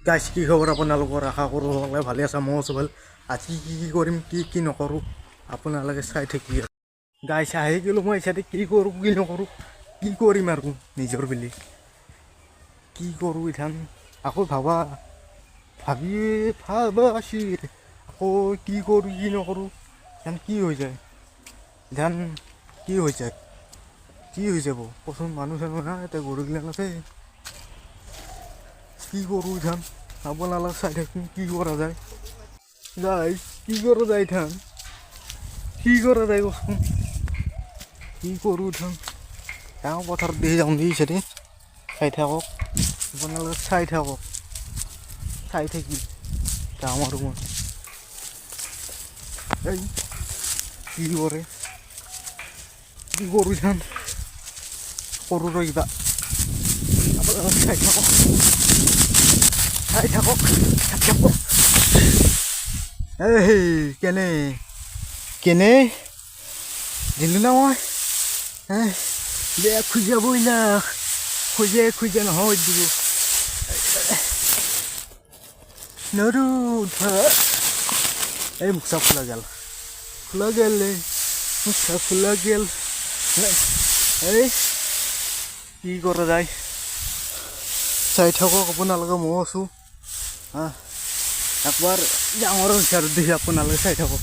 গাইছ কি খবৰ আপোনালোকৰ আশা কৰোঁ সকলোৱে ভালে আছে ময়ো আছোঁ ভাল আজি কি কৰিম কি নকৰোঁ আপোনালোকে চাই থাকি গাইছ আহি গ'লোঁ মই চাইতে কি কৰোঁ কি নকৰোঁ কি কৰিম আৰু নিজৰ বুলি কি কৰোঁ ইথান আকৌ ভাবা আছিল আকৌ কি কৰোঁ কি নকৰোঁ ইথান কি হৈ যায় ইথান কি হৈ যাব কচোন মানুহ চানুহ না এতিয়া গৰুগিলাক আছে কি কৰোঁ ইথান আপোনালোক চাই থাকিম কি কৰা যায় গাইছ কি কৰা যায় ইথান কি কৰা যায় কচোন কি কৰোঁ ইথান তেওঁ পথাৰত দেখি যাওঁ দি চাই থাকক আপোনালোকে চাই থাকি যাওঁ আৰু মই এই কি কৰে কি কৰোঁ ইথান কৰোঁ ৰ কিবা আপোনালোকে চাই থাকক এই কেনে দিলোঁ না মই বেয়া খুজাবই না খুজে নহয় দিব নৰু উঠা এই মুখা খোলা গেল মুখা খোলা গেল এই কি কৰা যায় চাই থাকক আপোনালোকে ময়ো আছোঁ একবাৰ ডাঙৰ হিচাপত দেখি আপোনালোকে চাই থাকক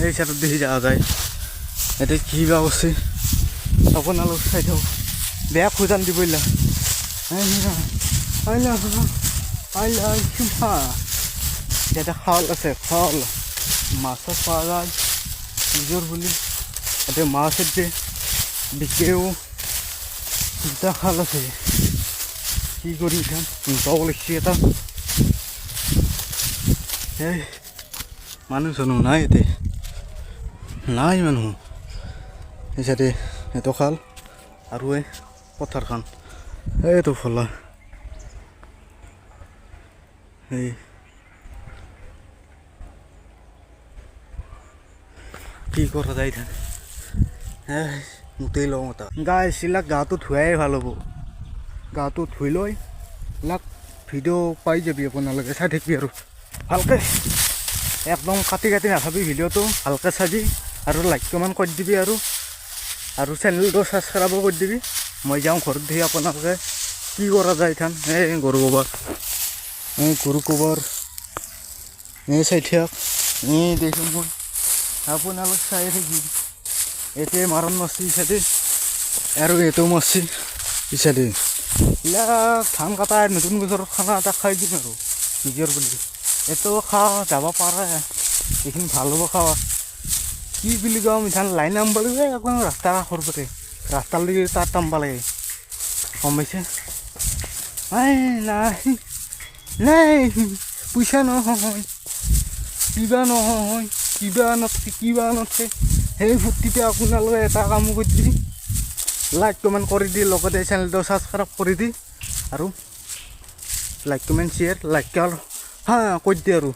এই হিচাপত দেখি যোৱা যায় এতিয়া কি বা আছে আপোনালোকে চাই থাকক বেয়া খোজান দিবইলা ইয়াতে খাল আছে মাছো পোৱা যায় নিজৰ বুলি ইয়াতে মাছ এতে বিকেও দুটা খাল আছে কি কৰি খাম যাব লাগিছে এটা এই মানুহ চানুহ নাই ইয়াতে নাই মানুহ এই চাইডে এইটো খাল আৰু এই পথাৰখন এইটো ফলা এই কি কৰা যায় মোটেই লওঁ এটা গাইছ এইবিলাক গাটো ধুৱাই ভাল হ'ব গাটো ধুই লৈ এইবিলাক ভিডিঅ' পাই যাবি আপোনালোকে চাই থাকিবি আৰু ভালকৈ একদম কাটি নাথাবি ভিডিঅ'টো ভালকৈ চাবি আৰু লাইক কমেণ্ট কৰি দিবি আৰু চেনেলটো ছাবস্ক্ৰাইবো কৰি দিবি মই যাওঁ ঘৰত দেখি আপোনালোকে কি কৰা যায় ইথান এই গৰু গোবৰ এই চাই থাক এই দেখোন মই আপোনালোক চাই থাকি এতে মাৰণ মাছটো ইচাইডে আৰু এইটোও মাছছি ইচাইডে এইবিলাক ধান কাটা নতুন বছৰত খানা এটা খাই দিম আৰু নিজৰ বুলি এইটো খাওঁ যাব পাৰে এইখিনি ভাল হ'ব খাৱা কি বুলি কওঁ ইথান লাইন নাম্ব লাগিব একদম ৰাস্তা কাষৰ পৰে ৰাস্তালৈকে তাত নাম্ব লাগে গম পাইছে নাই পইচা নহয় কিবা নথে সেই ফূৰ্তিতে আপোনালোকে এটা কাম কৰি দি লাইক কমেণ্ট কৰি দি লগতে চেনেলটো ছাবস্ক্ৰাইব কৰি দি আৰু লাইক কমেণ্ট শ্বেয়াৰ লাইক কৰি দি আৰু